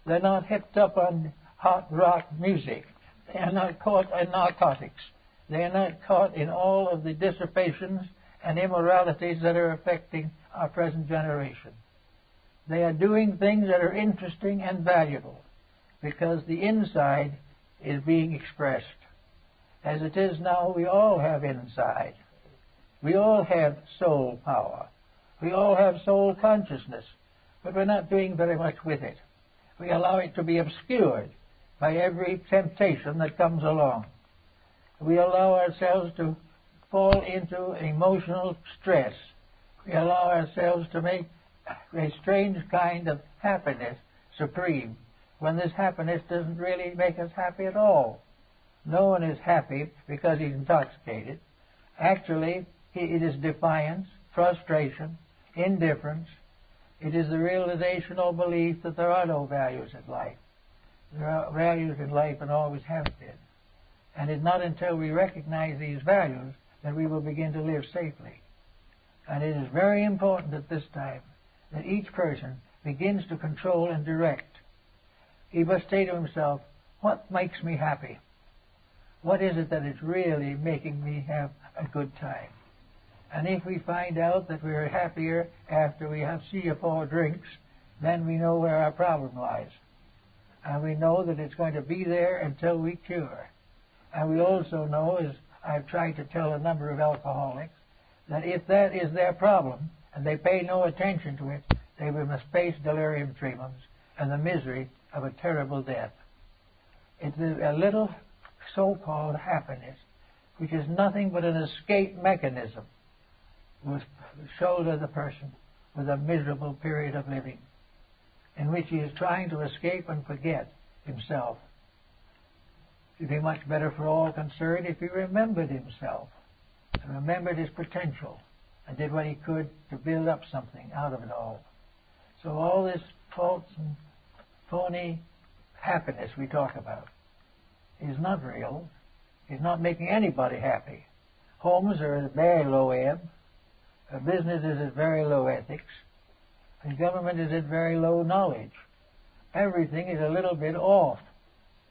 They're not hipped up on hot rock music. They are not caught in narcotics. They are not caught in all of the dissipations and immoralities that are affecting our present generation. They are doing things that are interesting and valuable because the inside is being expressed. As it is now, we all have inside. We all have soul power. We all have soul consciousness, but we're not doing very much with it. We allow it to be obscured by every temptation that comes along. We allow ourselves to fall into emotional stress. We allow ourselves to make a strange kind of happiness supreme, when this happiness doesn't really make us happy at all. No one is happy because he's intoxicated. Actually, it is defiance, frustration, indifference. It is the realization or belief that there are no values in life. There are values in life and always have been. And it's not until we recognize these values that we will begin to live safely. And it is very important at this time that each person begins to control and direct. He must say to himself, what makes me happy? What is it that is really making me have a good time? And if we find out that we're happier after we have 3 or 4 drinks, then we know where our problem lies. And we know that it's going to be there until we cure. And we also know, as I've tried to tell a number of alcoholics, that if that is their problem and they pay no attention to it, they must face delirium tremens and the misery of a terrible death. It's a little so-called happiness, which is nothing but an escape mechanism, will shoulder the person with a miserable period of living in which he is trying to escape and forget himself. It would be much better for all concerned if he remembered himself and remembered his potential and did what he could to build up something out of it all. So all this false and phony happiness we talk about is not real. It's not making anybody happy. Homes are at very low ebb. Business is at very low ethics. And government is at very low knowledge. Everything is a little bit off.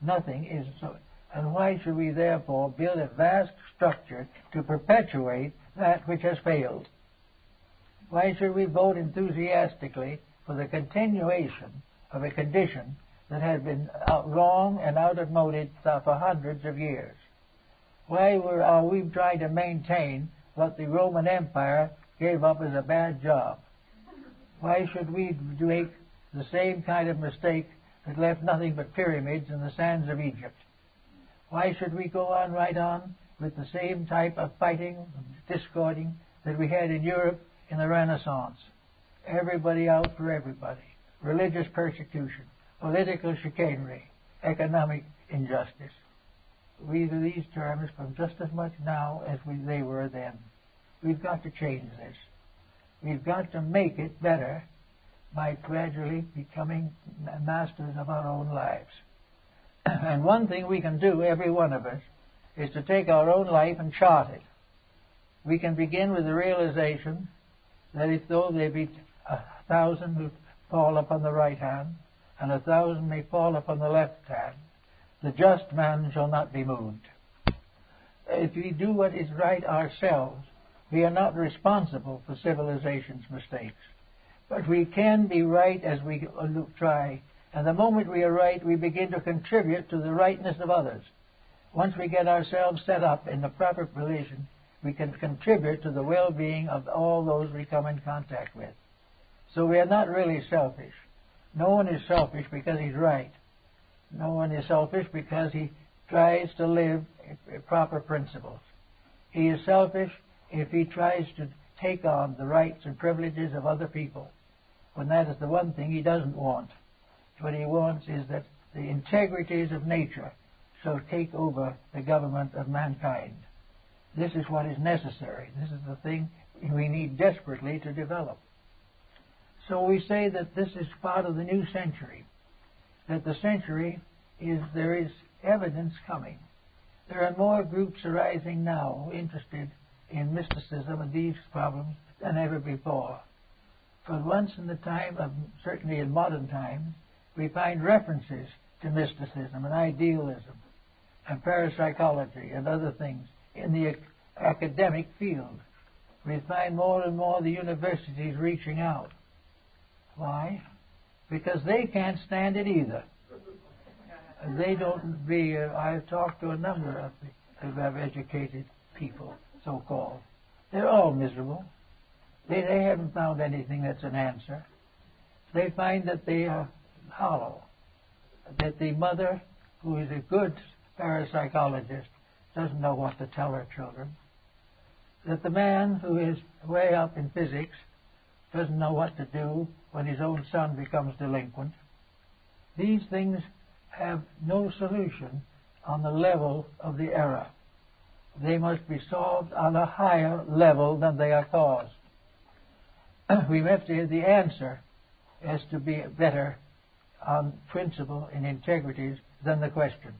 Nothing is so. And why should we therefore build a vast structure to perpetuate that which has failed? Why should we vote enthusiastically for the continuation of a condition that has been wrong and outmoded for hundreds of years? Why are we trying to maintain what the Roman Empire gave up as a bad job? Why should we make the same kind of mistake that left nothing but pyramids in the sands of Egypt? Why should we go on right on with the same type of fighting, discording that we had in Europe in the Renaissance? Everybody out for everybody. Religious persecution, political chicanery, economic injustice. We use these terms from just as much now as they were then. We've got to change this. We've got to make it better by gradually becoming masters of our own lives. And one thing we can do, every one of us, is to take our own life and chart it. We can begin with the realization that if though there be 1,000 who fall upon the right hand, and 1,000 may fall upon the left hand, the just man shall not be moved. If we do what is right ourselves, we are not responsible for civilization's mistakes. But we can be right as we try And the moment we are right, we begin to contribute to the rightness of others. Once we get ourselves set up in the proper position, we can contribute to the well-being of all those we come in contact with. So we are not really selfish. No one is selfish because he's right. No one is selfish because he tries to live proper principles. He is selfish if he tries to take on the rights and privileges of other people, when that is the one thing he doesn't want. What he wants is that the integrities of nature shall take over the government of mankind. This is what is necessary. This is the thing we need desperately to develop. So we say that this is part of the new century, that the century there is evidence coming. There are more groups arising now interested in mysticism and these problems than ever before. For once in the time of, certainly in modern times, we find references to mysticism and idealism and parapsychology and other things in the academic field. We find more and more the universities reaching out. Why? Because they can't stand it either. They don't I've talked to a number of educated people, so-called. They're all miserable. They haven't found anything that's an answer. They find that they are hollow, that the mother, who is a good parapsychologist, doesn't know what to tell her children, that the man who is way up in physics doesn't know what to do when his own son becomes delinquent. These things have no solution on the level of the error. They must be solved on a higher level than they are caused. We have to, the answer has to be better on principle and integrities than the question.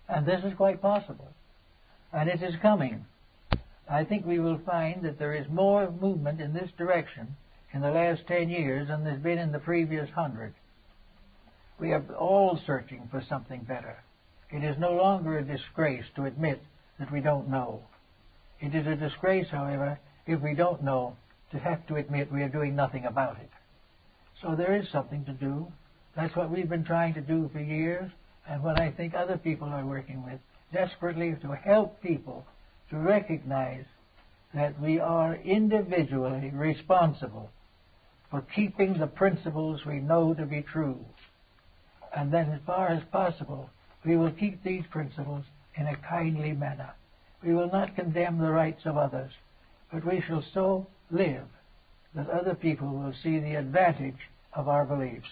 And this is quite possible. And it is coming. I think we will find that there is more movement in this direction in the last 10 years than there's been in the previous 100. We are all searching for something better. It is no longer a disgrace to admit that we don't know. It is a disgrace, however, if we don't know, to have to admit we are doing nothing about it. So there is something to do. That's what we've been trying to do for years, and what I think other people are working with desperately, to help people to recognize that we are individually responsible for keeping the principles we know to be true. And then as far as possible, we will keep these principles in a kindly manner. We will not condemn the rights of others, but we shall so live that other people will see the advantage of our beliefs.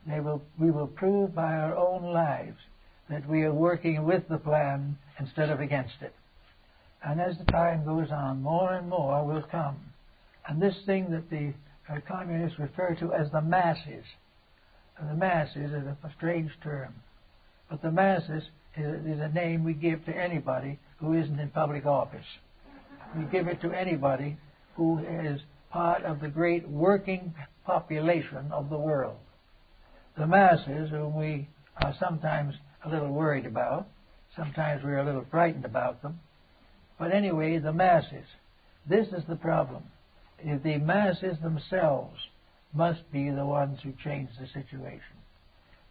We will prove by our own lives that we are working with the plan instead of against it. And as the time goes on, more and more will come. And this thing that the communists refer to as the masses, and the masses is a strange term, but the masses is a name we give to anybody who isn't in public office. We give it to anybody who is part of the great working population of the world. The masses, whom we are sometimes a little worried about, sometimes we're a little frightened about them, but anyway, the masses. This is the problem. The masses themselves must be the ones who change the situation.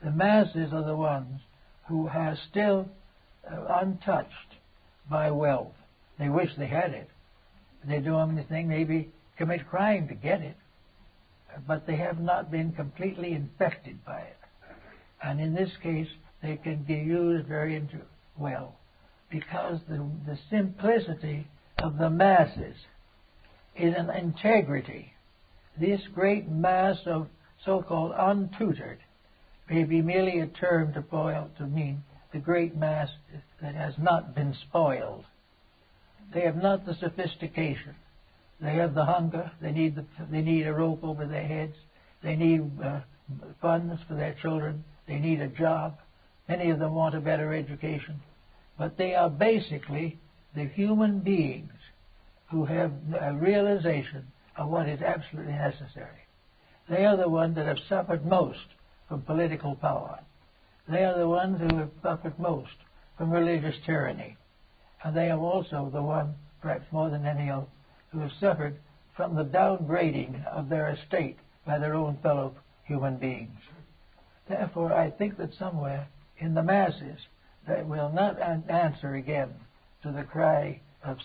The masses are the ones who are still untouched by wealth. They wish they had it. They do anything, maybe commit crime to get it, but they have not been completely infected by it. And in this case, they can be used very well, because the simplicity of the masses is an integrity. This great mass of so-called untutored may be merely a term to mean the great mass that has not been spoiled. They have not the sophistication. They have the hunger. They need a rope over their heads. They need funds for their children. They need a job. Many of them want a better education. But they are basically the human beings who have a realization of what is absolutely necessary. They are the ones that have suffered most from political power. They are the ones who have suffered most from religious tyranny. And they are also the ones, perhaps more than any else, who have suffered from the downgrading of their estate by their own fellow human beings. Therefore, I think that somewhere in the masses that will not answer again to the cry of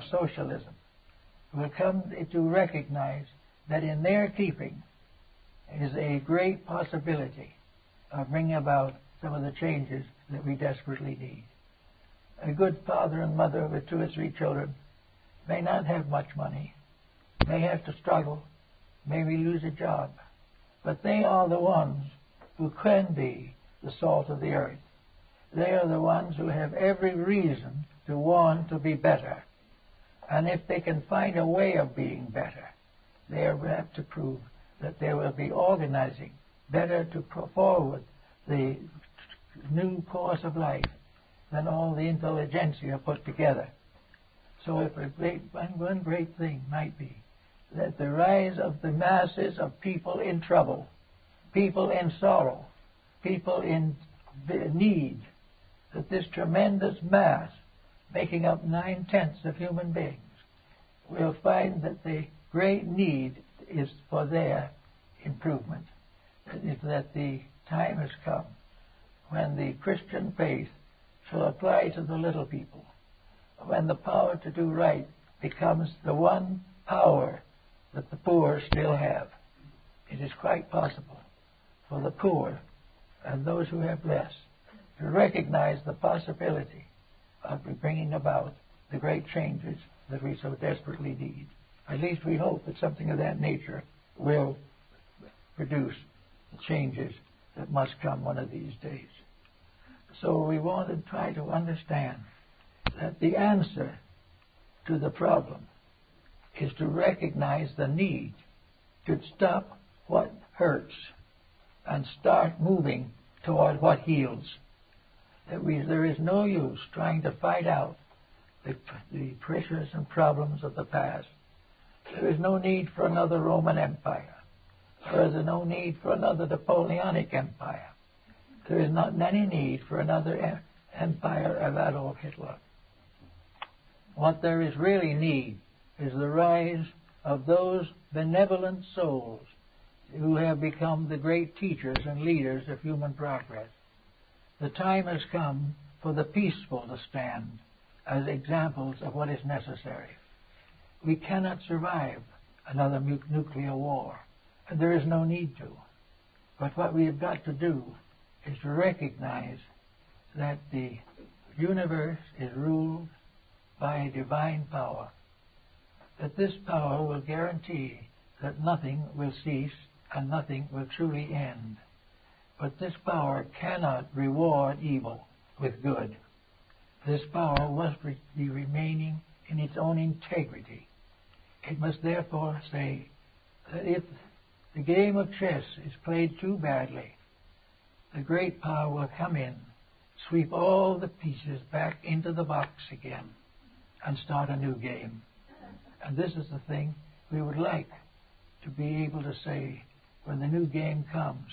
socialism will come to recognize that in their keeping is a great possibility of bringing about some of the changes that we desperately need. A good father and mother with 2 or 3 children may not have much money, may have to struggle, maybe lose a job, but they are the ones who can be the salt of the earth. They are the ones who have every reason to want to be better. And if they can find a way of being better, they are apt to prove that they will be organizing better to put forward the new course of life than all the intelligentsia put together. So if one great thing might be that the rise of the masses of people in trouble, people in sorrow, people in need, that this tremendous mass, making up 9/10 of human beings, will find that the great need is for their improvement. That the time has come when the Christian faith shall apply to the little people, when the power to do right becomes the one power that the poor still have. It is quite possible for the poor and those who have less to recognize the possibility of bringing about the great changes that we so desperately need. At least we hope that something of that nature will produce the changes that must come one of these days. So we want to try to understand that the answer to the problem is to recognize the need to stop what hurts and start moving toward what heals. There is no use trying to fight out the pressures and problems of the past. There is no need for another Roman Empire. There is no need for another Napoleonic Empire. There is not any need for another empire of Adolf Hitler. What there is really need is the rise of those benevolent souls who have become the great teachers and leaders of human progress. The time has come for the peaceful to stand as examples of what is necessary. We cannot survive another nuclear war, and there is no need to. But what we have got to do is to recognize that the universe is ruled by a divine power, that this power will guarantee that nothing will cease and nothing will truly end. But this power cannot reward evil with good. This power must be remaining in its own integrity. It must therefore say that if the game of chess is played too badly, the great power will come in, sweep all the pieces back into the box again, and start a new game. And this is the thing we would like to be able to say when the new game comes.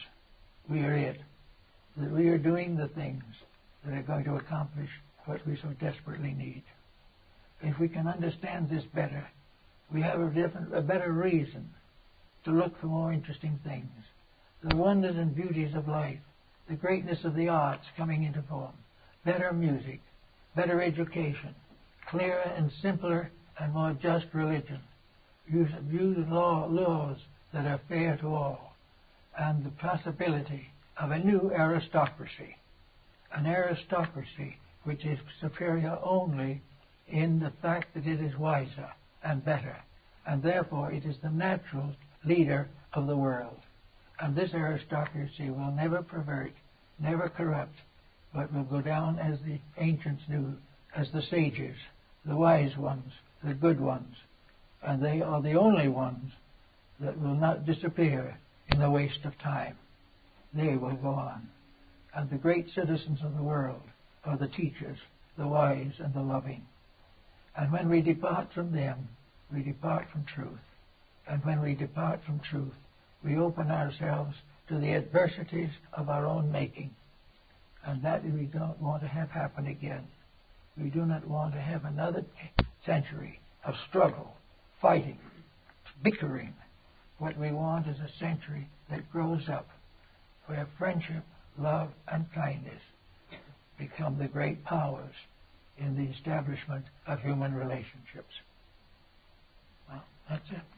We are it. That we are doing the things that are going to accomplish what we so desperately need. If we can understand this better, we have a better reason to look for more interesting things. The wonders and beauties of life, the greatness of the arts coming into form, better music, better education, clearer and simpler and more just religion, use laws that are fair to all, and the possibility of a new aristocracy, an aristocracy which is superior only in the fact that it is wiser and better, and therefore it is the natural leader of the world. And this aristocracy will never pervert, never corrupt, but will go down as the ancients knew, as the sages, the wise ones, the good ones, and they are the only ones that will not disappear in the waste of time. They will go on. And the great citizens of the world are the teachers, the wise and the loving. And when we depart from them, we depart from truth. And when we depart from truth, we open ourselves to the adversities of our own making. And that we don't want to have happen again. We do not want to have another century of struggle, fighting, bickering. What we want is a century that grows up where friendship, love, and kindness become the great powers in the establishment of human relationships. Well, that's it.